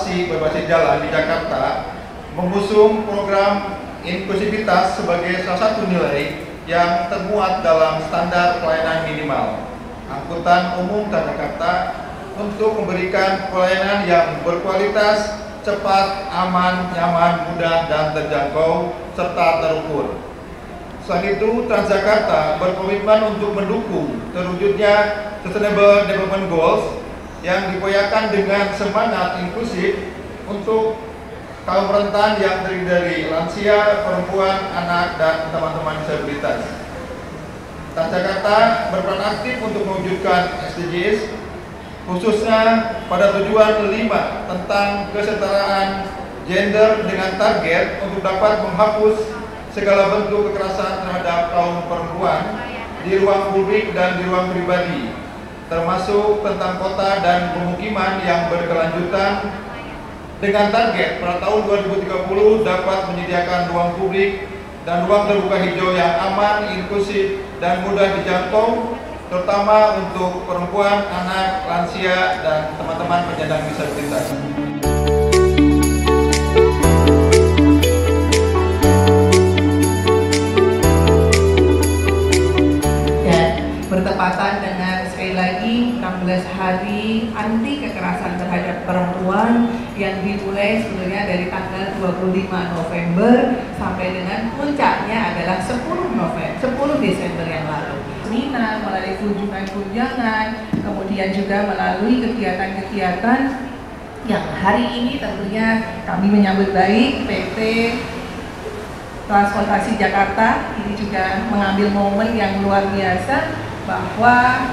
transportasi berbasis jalan di Jakarta mengusung program inklusivitas sebagai salah satu nilai yang termuat dalam standar pelayanan minimal angkutan umum Jakarta untuk memberikan pelayanan yang berkualitas, cepat, aman, nyaman, mudah, dan terjangkau, serta terukur. Selain itu, Transjakarta berkomitmen untuk mendukung terwujudnya Sustainable Development Goals yang dipoyakan dengan semangat inklusif untuk kaum rentan yang terdiri dari lansia, perempuan, anak, dan teman-teman disabilitas. Transjakarta berperan aktif untuk mewujudkan SDGs, khususnya pada tujuan 5 tentang kesetaraan gender dengan target untuk dapat menghapus segala bentuk kekerasan terhadap kaum perempuan di ruang publik dan di ruang pribadi, termasuk tentang kota dan pemukiman yang berkelanjutan dengan target pada tahun 2030 dapat menyediakan ruang publik dan ruang terbuka hijau yang aman, inklusif, dan mudah dijangkau, terutama untuk perempuan, anak, lansia, dan teman-teman penyandang disabilitas. Bertepatan dengan sekali lagi 16 hari anti kekerasan terhadap perempuan yang dimulai sebenarnya dari tanggal 25 November sampai dengan puncaknya adalah 10 Desember yang lalu. Seminar, melalui kunjungan-kunjungan, kemudian juga melalui kegiatan-kegiatan yang hari ini tentunya kami menyambut baik PT Transportasi Jakarta ini juga mengambil momen yang luar biasa bahwa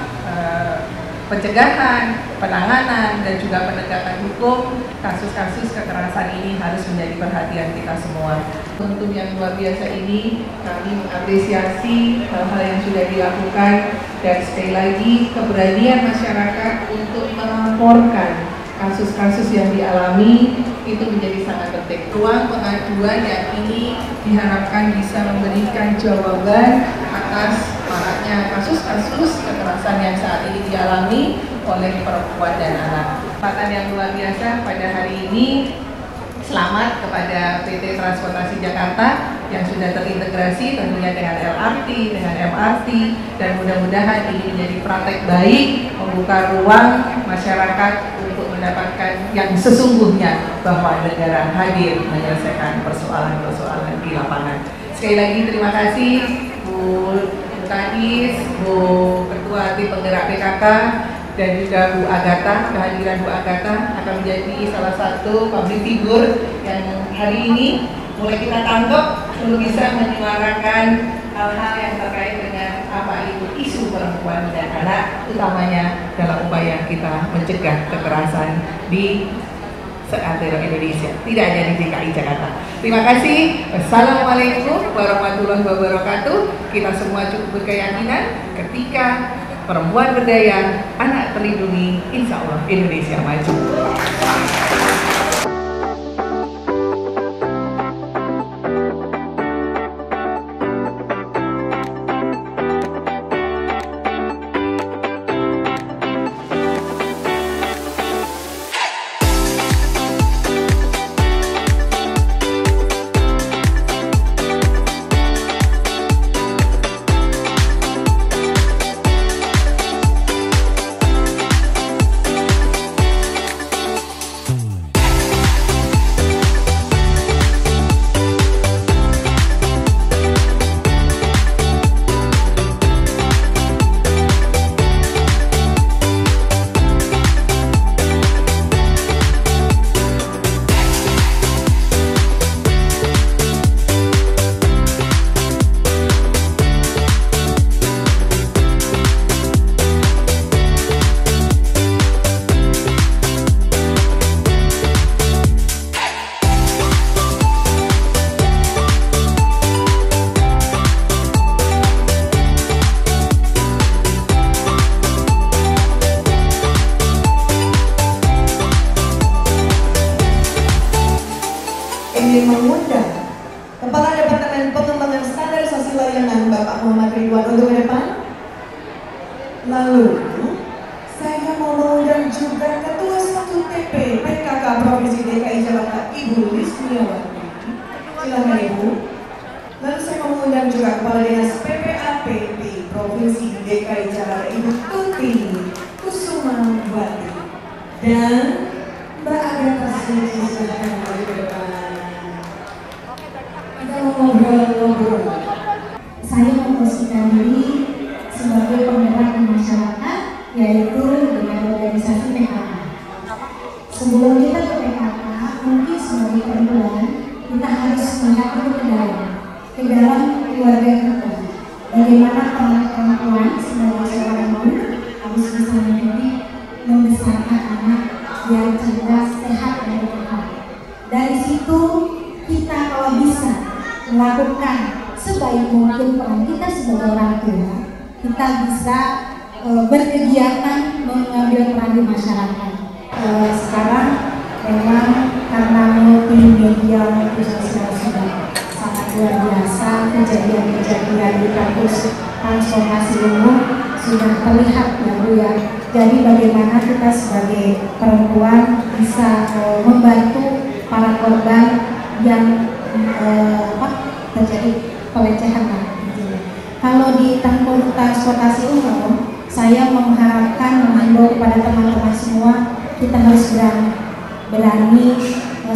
pencegahan, penanganan, dan juga penegakan hukum kasus-kasus kekerasan ini harus menjadi perhatian kita semua. Untuk yang luar biasa ini kami mengapresiasi hal-hal yang sudah dilakukan dan sekali lagi keberanian masyarakat untuk melaporkan kasus-kasus yang dialami itu menjadi sangat penting. Ruang pengaduan yang ini diharapkan bisa memberikan jawaban atas maraknya kasus-kasus kekerasan yang saat ini dialami oleh perempuan dan anak. Kesempatan yang luar biasa pada hari ini, selamat kepada PT Transportasi Jakarta yang sudah terintegrasi tentunya dengan LRT, dengan MRT, dan mudah-mudahan ini menjadi praktek baik membuka ruang masyarakat untuk mendapatkan yang sesungguhnya bahwa negara hadir menyelesaikan persoalan-persoalan di lapangan. Sekali lagi terima kasih Bu Kadis, Bu Ketua Tim Penggerak PKK, dan juga Bu Agatha. Kehadiran Bu Agatha akan menjadi salah satu public figure yang hari ini mulai kita tangkap untuk bisa menyuarakan hal-hal yang terkait dengan apa itu isu perempuan dan anak, utamanya dalam upaya kita mencegah kekerasan di seantero Indonesia, tidak hanya di DKI Jakarta. Terima kasih. Wassalamualaikum warahmatullahi wabarakatuh. Kita semua cukup berkeyakinan ketika perempuan berdaya, anak terlindungi, insya Allah Indonesia maju. ingin mengundang Kepala Departemen Pengembangan Standarisasi Layanan Bapak Muhammad Ridwan untuk ke depan. Lalu saya mau mengundang juga Ketua 1 TP PKK Provinsi DKI Jakarta, Ibu Lismiawati. Silakan Ibu. Lalu saya mengundang juga Kepala Dinas PPAP di Provinsi DKI Jakarta, Ibu Tuti Kusumawati. Dan Mbak Agatha Suci, silakan maju ke depan. Kita mau ngobrol-ngobrol. Saya memposisikan diri sebagai penggerak di masyarakat, yaitu dengan organisasi PKK. Sebelum kita ke PKK, mungkin sebagai perempuan kita harus melihat ke dalam keluarga kita. Bagaimana peran perempuan sebagai seorang ibu harus bisa mendidik, membesarkan anak yang cerdas, sehat, dan bermanfaat. Dari situ kita kalau bisa melakukan sebaik mungkin peran kita sebagai orang tua, kita bisa berkegiatan mengambil peran di masyarakat. Sekarang memang karena multimedia sosial sudah sangat luar biasa, kejadian-kejadian di kampus transportasi umum sudah terlihat ya Bu ya. Jadi bagaimana kita sebagai perempuan bisa membantu para korban yang terjadi pelecehan. Kalau di transportasi umum, saya mengharapkan menghimbau kepada teman-teman semua, kita harus berani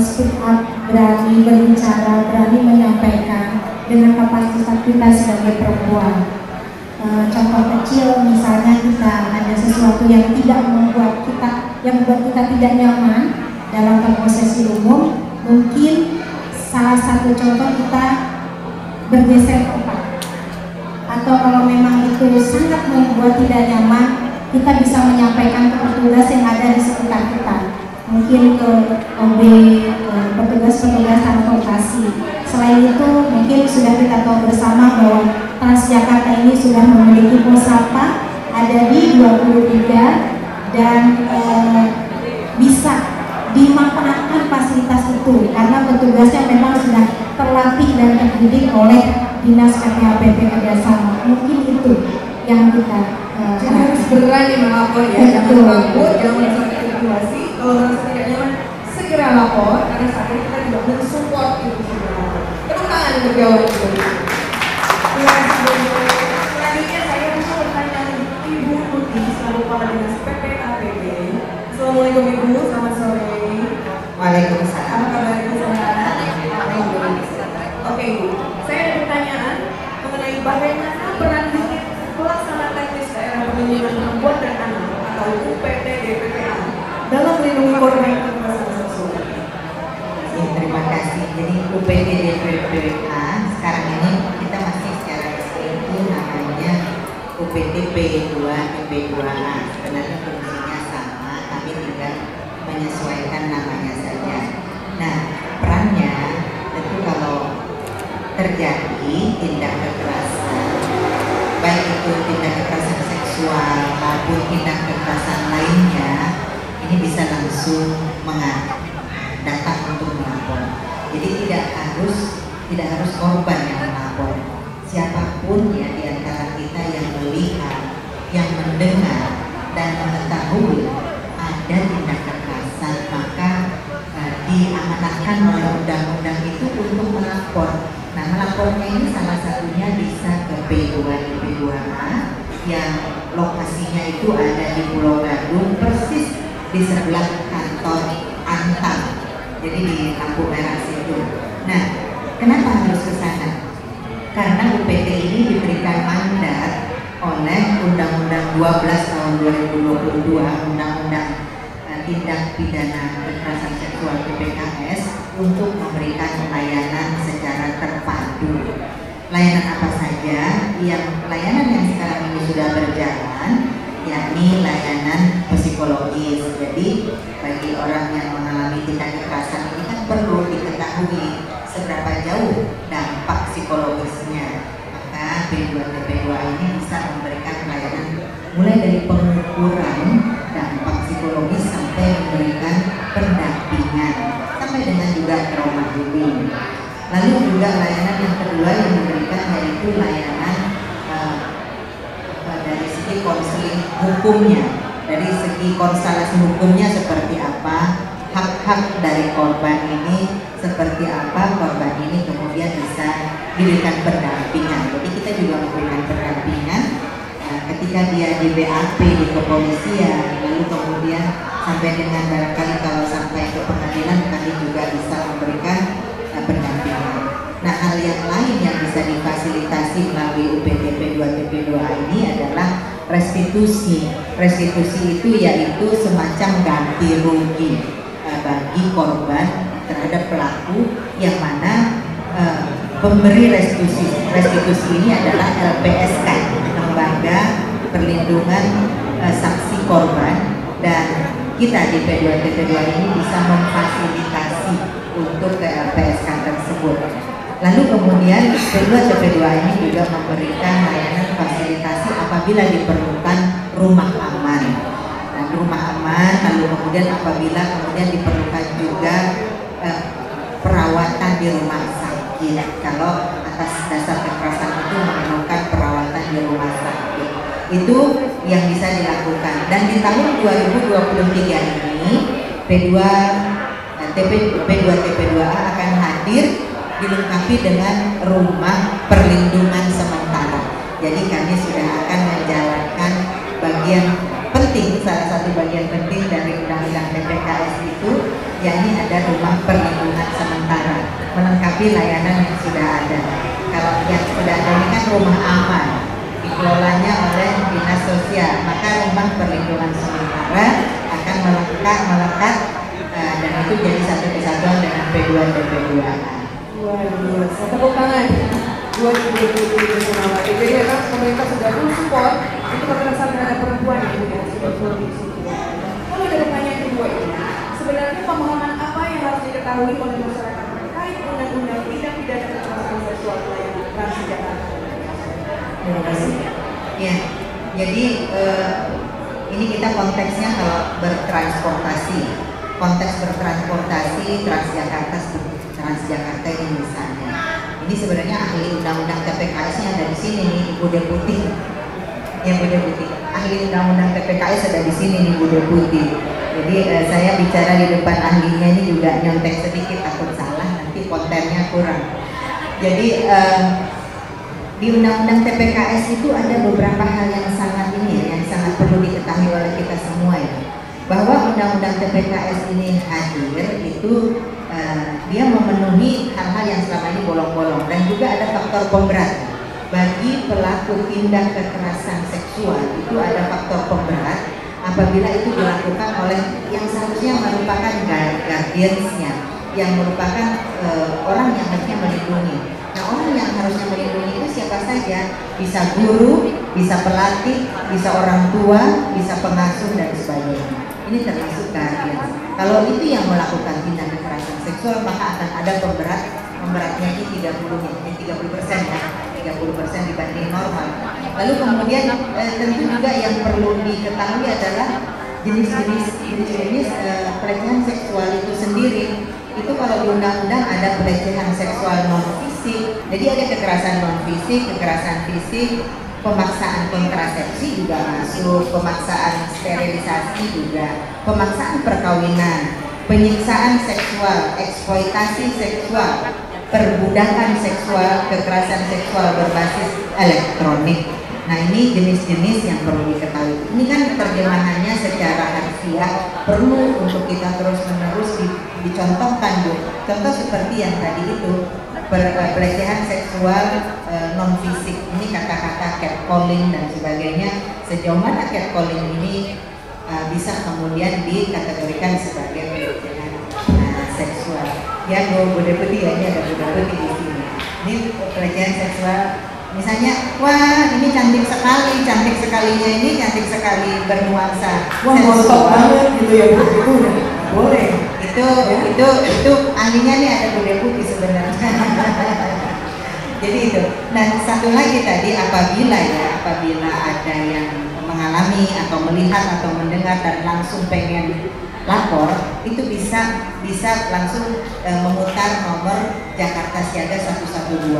speak up, berani berbicara, berani menyampaikan dengan kapasitas kita sebagai perempuan. Contoh kecil, misalnya kita ada sesuatu yang membuat kita tidak nyaman dalam transportasi umum, mungkin salah satu contoh kita bergeser tempat. Atau kalau memang itu sangat membuat tidak nyaman, kita bisa menyampaikan ke petugas yang ada di sekitar kita, mungkin ke OB, petugas-petugas transportasi. Selain itu, mungkin sudah kita tahu bersama bahwa Transjakarta ini sudah memiliki Posapa ada di 23 dan bisa dimanfaatkan fasilitas itu karena petugasnya memang sudah terlatih dan terdidik oleh Dinas PPAP kerjasama. Mungkin itu yang kita harus berani melapor ya, jangan takut, jangan sampai situasi. Kalau merasa tidak nyaman, segera lapor karena saat ini kita juga mensupport itu segera. Tepuk tangan untuk jawaban itu. Selanjutnya saya mau pertanyaan Ibu Tuti selaku Kepala Dinas PPAPB. Assalamualaikum Ibu, selamat sore. Waalaikumsalam. Apa kabar Ibu? Oke Ibu, saya ada pertanyaan mengenai bagaimana peran unit pelaksana teknis daerah perlindungan perempuan dan anak atau UPT-DPPA dalam melindungi korban kekerasan seksual. Terima kasih. Jadi UPT-DPPA sekarang ini kita masih secara resmi itu namanya UPT-P2-DP2A. Sebenarnya fungsinya sama, tapi tinggal menyesuaikan namanya saja. Nah, perannya tentu kalau terjadi tindak kekerasan, baik itu tindak kekerasan seksual maupun tindak kekerasan lainnya, ini bisa langsung datang untuk melapor. Jadi tidak harus korban yang melapor. Siapapun ya di antara kita yang melihat, yang mendengar dan mengetahui ada tindak kekerasan, maka diamanatkan oleh undang-undang itu untuk melapor. Nah, melapornya ini salah satunya bisa ke P2-DP2A yang lokasinya itu ada di Pulau Gadung, persis di sebelah kantor Antam, jadi di lampu merah situ. Nah, kenapa harus ke sana? Karena UPT ini diberikan mandat oleh Undang-Undang 12 tahun 2022, Undang-Undang Tindak Pidana Kekerasan Seksual PPKS, untuk memberikan layanan secara terpadu. Layanan apa saja? Layanan yang sekarang ini sudah berjalan, yakni layanan psikologis. Jadi bagi orang yang mengalami tindak kekerasan ini kan perlu diketahui seberapa jauh dampak psikologisnya. Maka P2-DP2A ini bisa memberikan layanan mulai dari pengukuran dampak psikologis sampai memberikan pendampingan sampai dengan juga trauma healing. Lalu juga layanan yang kedua yang diberikan yaitu layanan dari segi konseling hukumnya, dari segi konstelasi hukumnya seperti apa, hak dari korban ini seperti apa, korban ini kemudian bisa diberikan pendampingan. Jadi kita juga memberikan pendampingan ketika dia di BAP di kepolisian, lalu kemudian sampai dengan barangkali kalau sampai ke pengadilan kami juga bisa memberikan pendampingan. Nah, hal yang lain yang bisa difasilitasi melalui UPTP 2TP2A ini adalah restitusi. Restitusi itu yaitu semacam ganti rugi bagi korban terhadap pelaku, yang mana pemberi restitusi ini adalah LPSK, Lembaga Perlindungan Saksi Korban, dan kita di P2TP2 ini bisa memfasilitasi untuk ke LPSK tersebut. Lalu kemudian P2TP2 ini juga memberikan layanan fasilitasi apabila diperlukan rumah aman. Nah, rumah aman, lalu kemudian apabila kemudian diperlukan juga perawatan di rumah sakit. Kalau atas dasar kekerasan itu memerlukan perawatan di rumah sakit, itu yang bisa dilakukan. Dan di tahun 2023 ini P2TP2A akan hadir dilengkapi dengan rumah perlindungan sementara. Jadi kami sudah akan menjalankan bagian penting, salah satu bagian penting dari Undang-Undang TPKS itu, yakni ada rumah perlindungan sementara, melengkapi layanan yang sudah ada. Kalau yang sudah ada ini kan rumah aman, dikelolanya oleh Dinas Sosial, maka rumah perlindungan sementara akan melekat dan itu jadi satu kesatuan dengan P2TP2A. Luar biasa, tepuk tangan buat ibu-ibu bersama. Jadi memang pemerintah sudah full support untuk kekerasan terhadap perempuan ya, sudah full support. Kalau ada pertanyaan kedua ini, sebenarnya pemahaman apa yang harus diketahui oleh masyarakat terkait undang-undang tindak pidana kekerasan seksual pelayanan Transjakarta? Terima kasih. Ya, jadi ini kita konteksnya kalau bertransportasi, konteks bertransportasi Transjakarta ini misalnya. Ini sebenarnya ahli undang-undang TPKS-nya ada di sini nih, Ibu Deputi. Ya, Bu Deputi. Ahli undang-undang TPKS ada di sini nih, Bu Deputi. Jadi saya bicara di depan ahlinya ini juga nyontek sedikit, takut salah nanti kontennya kurang. Jadi di undang-undang TPKS itu ada beberapa hal yang sangat perlu diketahui oleh kita semua ya. Bahwa undang-undang TPKS ini hadir itu dia memenuhi hal-hal yang selama ini bolong-bolong, dan juga ada faktor pemberat bagi pelaku tindak kekerasan seksual. Itu ada faktor pemberat apabila itu dilakukan oleh yang seharusnya merupakan guardiansnya, yang merupakan orang yang harusnya melindungi. Nah, orang yang harusnya melindungi itu siapa saja? Bisa guru, bisa pelatih, bisa orang tua, bisa pengasuh dan sebagainya. Ini termasuk guardian. Kalau itu yang melakukan tindak kekerasan seksual, maka akan ada pemberatnya ini 30% ya, 30% dibanding normal. Lalu kemudian tentu juga yang perlu diketahui adalah jenis-jenis pelecehan seksual itu sendiri. Itu kalau di undang-undang ada pelecehan seksual non fisik, jadi ada kekerasan non fisik, kekerasan fisik, pemaksaan kontrasepsi juga masuk, pemaksaan sterilisasi juga, pemaksaan perkawinan, penyiksaan seksual, eksploitasi seksual, perbudakan seksual, kekerasan seksual berbasis elektronik. Nah, ini jenis-jenis yang perlu diketahui. Ini kan terjemahannya secara harfiah perlu untuk kita terus-menerus dicontohkan, Bu. Contoh seperti yang tadi itu, pelecehan seksual non fisik, ini kata-kata catcalling dan sebagainya. Sejauh mana catcalling ini bisa kemudian dikategorikan sebagai pelecehan seksual? Ya, Bu Deputi, ya, ini ada Bu Deputi di sini. Ini pelecehan seksual. Misalnya, wah ini cantik sekalinya ini cantik sekali bernuansa. Wah, montok banget gitu ya, Bu. Itu udah boleh. Itu ahlinya nih ada Bu Deputi sebenarnya. Jadi itu. Dan satu lagi tadi, apabila ada yang mengalami atau melihat atau mendengar dan langsung pengen lapor, itu bisa langsung memutar nomor Jakarta Siaga 112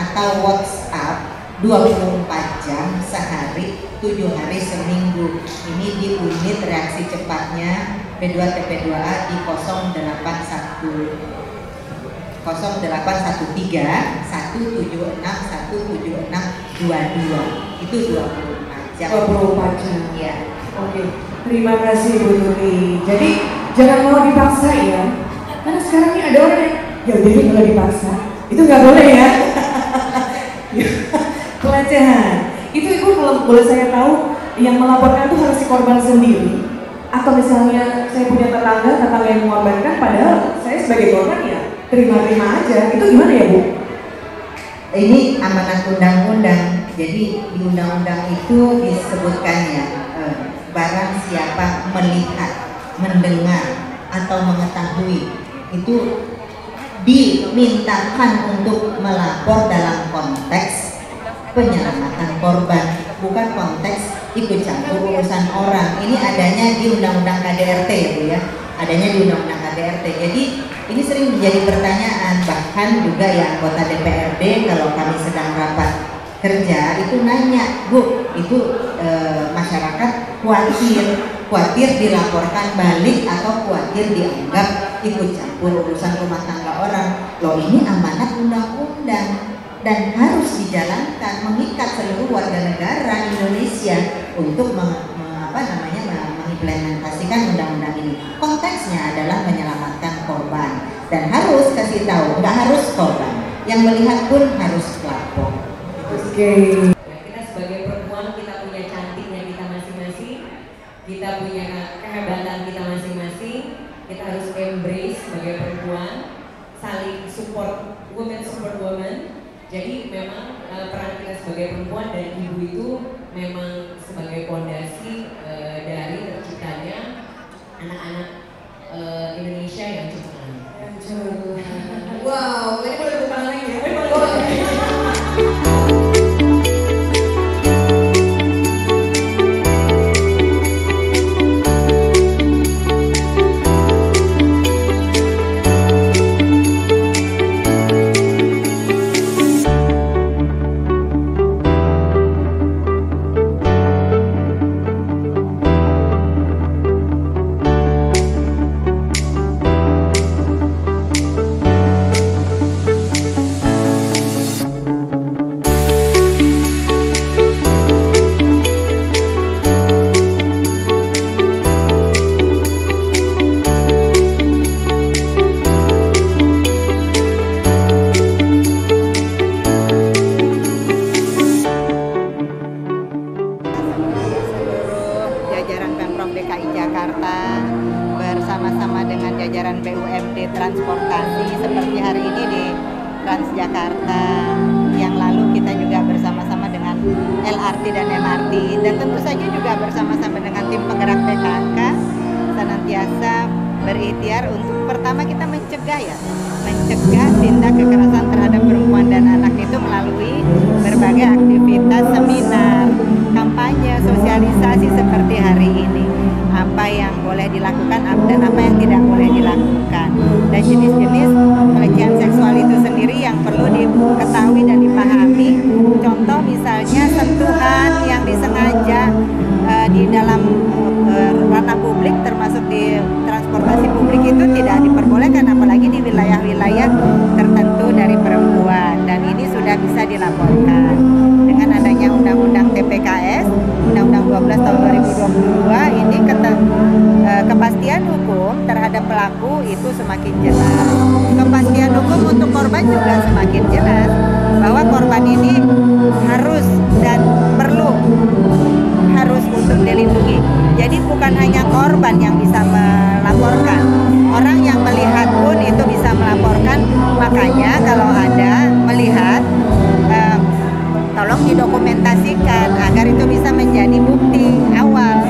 atau WhatsApp 24 jam sehari, 7 hari seminggu. Ini di unit reaksi cepatnya P2TP2A di 0813 176 176 22. Itu 24 jam. 24 jam. Ya. Oke, terima kasih Bu Turi. Jadi jangan mau dipaksa ya, karena sekarang ini ada orang yang ya udah deh kalau dipaksa, itu nggak boleh ya. Pelecehan. Itu Ibu kalau boleh saya tahu yang melaporkan itu harus si korban sendiri, atau misalnya saya punya tetangga yang mengorbankan, padahal saya sebagai korban ya terima-terima aja. Itu gimana ya Bu? Ini amanat undang-undang. Jadi di undang-undang itu disebutkan ya, barang siapa melihat, mendengar atau mengetahui itu dimintakan untuk melapor dalam konteks penyelamatan korban, bukan konteks ikut campur urusan orang. Ini adanya di Undang-Undang KDRT ya Bu ya, adanya di Undang-Undang KDRT. Jadi ini sering menjadi pertanyaan, bahkan juga ya anggota DPRD kalau kami sedang rapat kerja itu nanya, Bu, itu masyarakat khawatir dilaporkan balik atau khawatir dianggap ikut campur urusan rumah tangga orang. Loh, ini amanat undang-undang dan harus dijalankan, mengikat seluruh warga negara Indonesia untuk mengimplementasikan undang-undang ini. Konteksnya adalah menyelamatkan korban dan harus kasih tahu, nggak harus korban, yang melihat pun harus lapor. Oke. Kita sebagai perempuan, kita punya cantiknya kita masing-masing, kita punya kehebatan kita masing-masing. Kita harus embrace sebagai perempuan, saling support women. Jadi memang peran kita sebagai perempuan dan ibu itu memang sebagai pondasi dari terciptanya anak-anak Indonesia yang cemerlang. Wow, ini boleh bukan lagi ya? Bersama-sama dengan jajaran BUMD transportasi seperti hari ini di Transjakarta, yang lalu kita juga bersama-sama dengan LRT dan MRT, dan tentu saja juga bersama-sama dengan tim penggerak PKK senantiasa berikhtiar untuk pertama kita mencegah tindak kekerasan terhadap perempuan dan anak itu melalui berbagai aktivitas, seminar, kampanye, sosialisasi seperti hari ini. Apa yang boleh dilakukan dan apa yang tidak boleh dilakukan, dan jenis-jenis pelecehan seksual itu sendiri yang perlu diketahui dan dipahami. Contoh misalnya sentuhan yang disengaja di dalam ranah publik, termasuk di transportasi publik, itu tidak diperbolehkan, apalagi di wilayah-wilayah tertentu dari perempuan, dan ini sudah bisa dilaporkan. Dengan adanya Undang-Undang TPKS, Undang-Undang 12 tahun 2022, ini kepastian hukum terhadap pelaku itu semakin jelas. Kepastian hukum untuk korban juga semakin jelas, bahwa korban ini harus dan harus untuk dilindungi. Jadi bukan hanya korban yang bisa melaporkan, orang yang melihat pun itu bisa melaporkan. Makanya kalau ada melihat, tolong didokumentasikan agar itu bisa menjadi bukti awal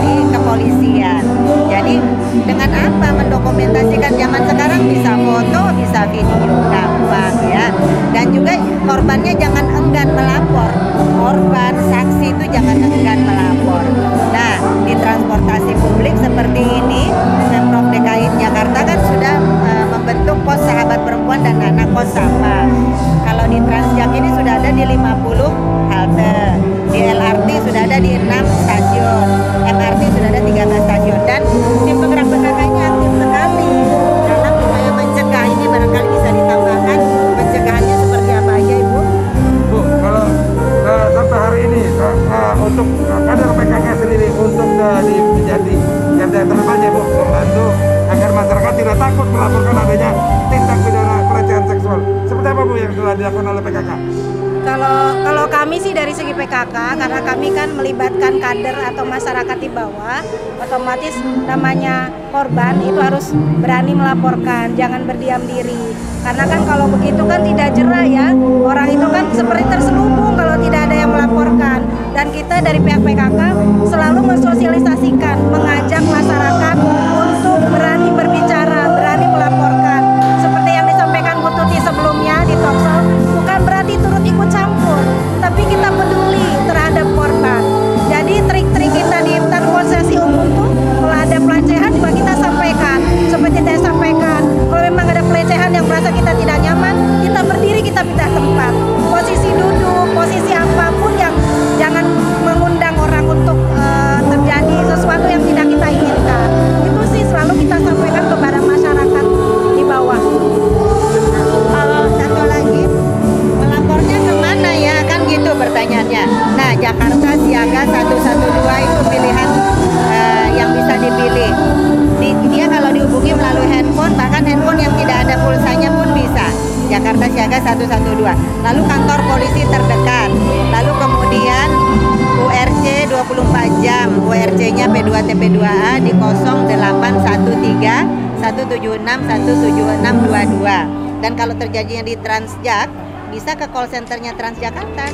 di kepolisian. Jadi dengan apa mendokumentasikan? Zaman sekarang bisa foto, bisa video, gampang ya. Dan juga korbannya jangan enggan melapor. Korban, saksi itu jangan enggan melapor. Nah, di transportasi publik seperti ini, Pemprov DKI Jakarta kan sudah membentuk pos sahabat pejabat perempuan dan anak kos apa. Kalau di Transjak ini sudah ada di 50 halte, di LRT sudah ada di 6 stasiun, MRT sudah ada 13 stasiun, dan tim penggerak PKK ini aktif sekali dalam upaya mencegah. Ini barangkali bisa ditambahkan pencegahannya seperti apa aja, Ibu? Bu, kalau sampai hari ini untuk kader PKK sendiri untuk menjadi garda terdepan ya Bu, membantu agar masyarakat tidak takut melaporkan adanya tindak pidana pelecehan seksual. Seperti apa Bu yang telah dilakukan oleh PKK? Kalau kami sih dari segi PKK, karena kami kan melibatkan kader atau masyarakat di bawah, otomatis namanya korban itu harus berani melaporkan, jangan berdiam diri. Karena kan kalau begitu kan tidak jerah ya, orang itu kan seperti terselubung kalau tidak ada yang melaporkan. Dan kita dari pihak PKK selalu mensosialisasikan, mengajak masyarakat untuk berani berbicara, berani melaporkan. Seperti yang disampaikan Bu Tuti sebelumnya di Talkshow, bukan berarti turut ikut campur, tapi kita peduli terhadap korban. Jadi trik-trik kita di Iftar Konsesi Umum tuh kalau ada pelecehan juga kita sampaikan. Seperti saya sampaikan, kalau memang ada pelecehan yang merasa kita tidak nyaman, kita berdiri, kita pindah tempat. Posisi duduk, posisi apapun yang jangan mengundang orang untuk terjadi sesuatu yang tidak kita inginkan. Itu sih selalu kita sampaikan kepada masyarakat di bawah. Satu lagi, melapornya kemana ya? Kan gitu pertanyaannya. Nah, Jakarta Siaga 112 itu pilihan yang bisa dipilih. Dia kalau dihubungi melalui handphone, bahkan handphone yang tidak ada pulsanya pun bisa. Jakarta Siaga 112. Lalu kantor polisi terdekat. Lalu kemudian URC 24 jam. URC-nya P2TP2A di 0813 176 17622. Dan kalau terjadinya di Transjak, bisa ke call centernya Transjakarta.